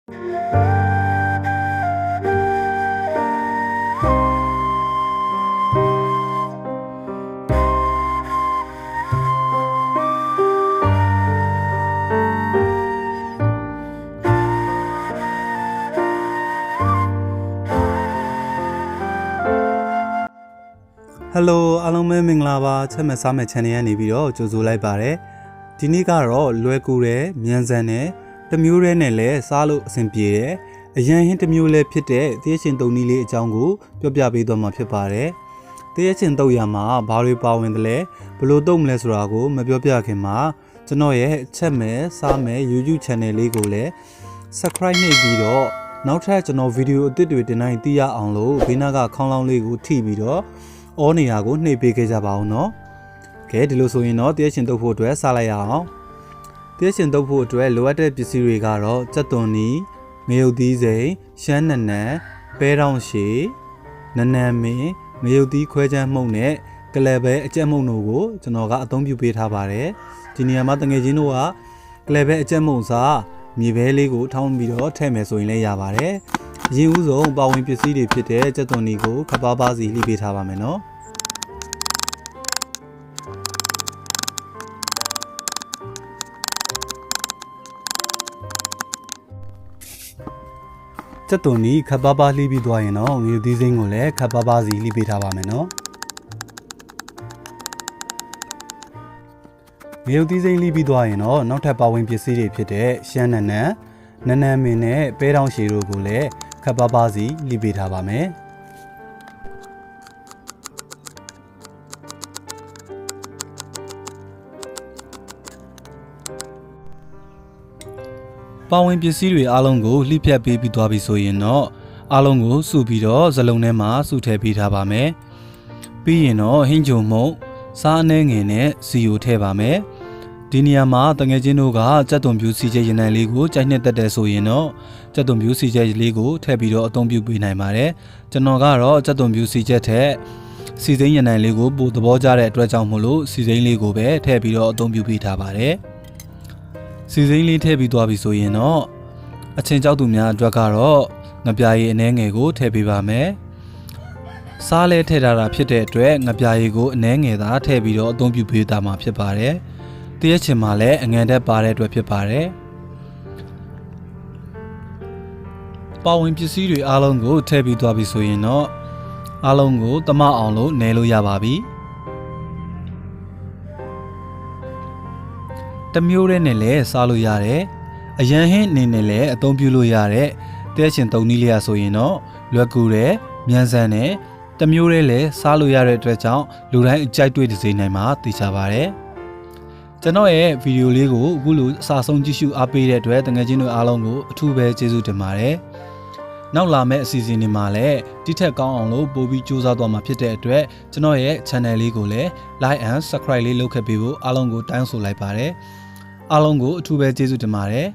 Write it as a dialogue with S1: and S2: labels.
S1: Hello အားလုံးပဲမင်္ဂလာပါချက်မဲ့စားမဲ့ channel ကနေပြီးတော့ကြိုဆိုလိုက်ပါတယ်ဒီနေ့ကတော့လွယ်ကူတယ်မြန်ဆန်တယ်တစ်မျိုးတည်းနဲ့လည်းစားလို့အဆင်ပြေတယ်အရင်ဟင်းတစ်မျိုးလည်းဖြစ်တဲ့သရက်ရှင်တုံနည်းလေးအကြောင်းကိုပြောပြပေးသွားမှာဖြစ်ပါတယ်သရက်ရှင်တုံရမှာဘာတွေပါဝင်တယ်လဲဘယ်လိုတုံမလဲဆိုတာကိုမပြောပြခင်မှာကျွန်တော်ရဲ့ချက်မဲ့စားမဲ့ YouTube channel လေးကိုလည်း subscribe နှိပ်ပြီးတော့နောက်ထပ်ကျွန်တော်ဗီဒီယိုအသစ်တွေတင်တိုင်းသိရအောင်လို့ဘေးနားကခေါင်းလောင်းလေးကိုထိပြီးတော့အော်နေရာကိုနှိပ်ပေးခဲ့ကြပါအောင်နော်။ကဲဒီလိုဆိုရင်တော့တရက်ရှင်တုပ်ဖို့အတွက်စားလိုက်ရအောင်။တရက်ရှင်တုပ်ဖို့အတွက်လိုအပ်တဲ့ပစ္စည်းတွေကတော့ကြက်သွန်နီငရုတ်သီးစိမ်ရှမ်းနံနံပဲတောင်ရှည်နံနံမင်းငရုတ်သီးခွဲချမ်းမှုန့်နဲ့ကလပဲအကြက်မှုန့်တို့ကိုကျွန်တော်ကအသုံးပြုပေးထားပါတယ်။ဒီနေရာမှာတငယ်ချင်းတို့ကကလပဲအကြက်မှုန့်စားမြေပဲလေးကိုထောင်းပြီးတော့ထည့်မယ်ဆိုရင်လည်းရပါတယ်။ရင်းဦးဆုံးပါဝင်ပစ္စည်းတွေဖြစ်တဲ့ကြက်သွန်နီကိုခပ်ပါးပါးစီလှီးပေးထားပါမယ်နော်ကြက်သွန်နီခပ်ပါးပါးလှီးပြီးသွားရင်တော့ငရုတ်သီးစိမ်းကိုလည်းခပ်ပါးပါးစီလှီးပေးထားပါမယ်နော်ငရုတ်သီးစိမ်းလှီးပြီးသွားရင်တော့နောက်ထပ်ပါဝင်ပစ္စည်းတွေဖြစ်တဲ့ရှမ်းနံနံနံနံမင်းနဲ့ပဲတောင်ရှည်တို့ကိုလည်းခပ်ပါးပါးစီလှီးပေးထားပါမယ်ပါဝင်ပစ္စည်းတွေအားလုံးကိုလှိဖြတ်ပေးပြီးသွားပြီဆိုရင်တော့အားလုံးကိုစုပြီးတော့ဇလုံးထဲမှာစုထည့်ပေးထားပါမယ်ပြီးရင်တော့ဟင်းကြုံမှုန့်စားအနှဲငယ်နဲ့စီယိုထည့်ပါမယ်ဒီနေရာမှာတငယ်ချင်းတို့ကကြက်သွန်ပြူစီချက်ရနံလေးကိုကြိုက်နှစ်တက်တယ်ဆိုရင်တော့ကြက်သွန်ပြူစီချက်လေးကိုထည့်ပြီးတော့အသုံးပြုပေးနိုင်ပါတယ်ကျွန်တော်ကတော့ကြက်သွန်ပြူစီချက်ထက်စီစိမ်းရနံလေးကိုပိုသဘောကျတဲ့အတွက်ကြောင့်မို့လို့စီစိမ်းလေးကိုပဲထည့်ပြီးတော့အသုံးပြုပေးထားပါတယ်စီစိမ်းလေးထည့်ပြီးသွားပြီဆိုရင်တော့အချင်းကြောက်သူများအတွက်ကတော့ငပြာရည်အနှဲငယ်ကိုထည့်ပေးပါမယ်စားလဲထည့်ထားတာဖြစ်တဲ့အတွက်ငပြာရည်ကိုအနှဲငယ်သာထည့်ပြီးတော့အသုံးပြုပေးသားမှာဖြစ်ပါတယ်တရက်ချင်မှာလည်းအငန်တက်ပါတဲ့အတွက်ဖြစ်ပါတယ်ပါဝင်ပစ္စည်းတွေအားလုံးကိုထည့်ပြီးသွားပြီဆိုရင်တော့အားလုံးကိုတမအောင်လို့နယ်လို့ရပါပြီတမျိုးတည်းနဲ့လည်းစားလို့ရတယ်အရန်ဟင်းအနေနဲ့လည်းအသုံးပြုလို့ရတဲ့တရက်ချင်တုံနည်းလေးရဆိုရင်တော့လွယ်ကူတယ်မြန်ဆန်တယ်တမျိုးတည်းလည်းစားလို့ရတဲ့အတွက်ကြောင့်လူတိုင်းအကြိုက်တွေ့စေနိုင်မှာသိချပါတယ်ကျွန်တော်ရဲ့ဗီဒီယိုလေးကိုအခုလိုအစားဆုံးကြည့်ရှုအားပေးတဲ့အတွက်တကယ်ချင်းတို့အားလုံးကိုအထူးပဲကျေးဇူးတင်ပါတယ်နောက်လာမယ့်အစီအစဉ်တွေမှာလည်းဒီထက်ကောင်းအောင်လို့ပို့ပြီးစူးစမ်းသွားမှာဖြစ်တဲ့အတွက်ကျွန်တော်ရဲ့ channel လေးကိုလည်း like and subscribe လေးလုပ်ခဲ့ပေးဖို့အားလုံးကိုတောင်းဆိုလိုက်ပါတယ်အားလုံးကိုအထူးပဲကျေးဇူးတင်ပါတယ်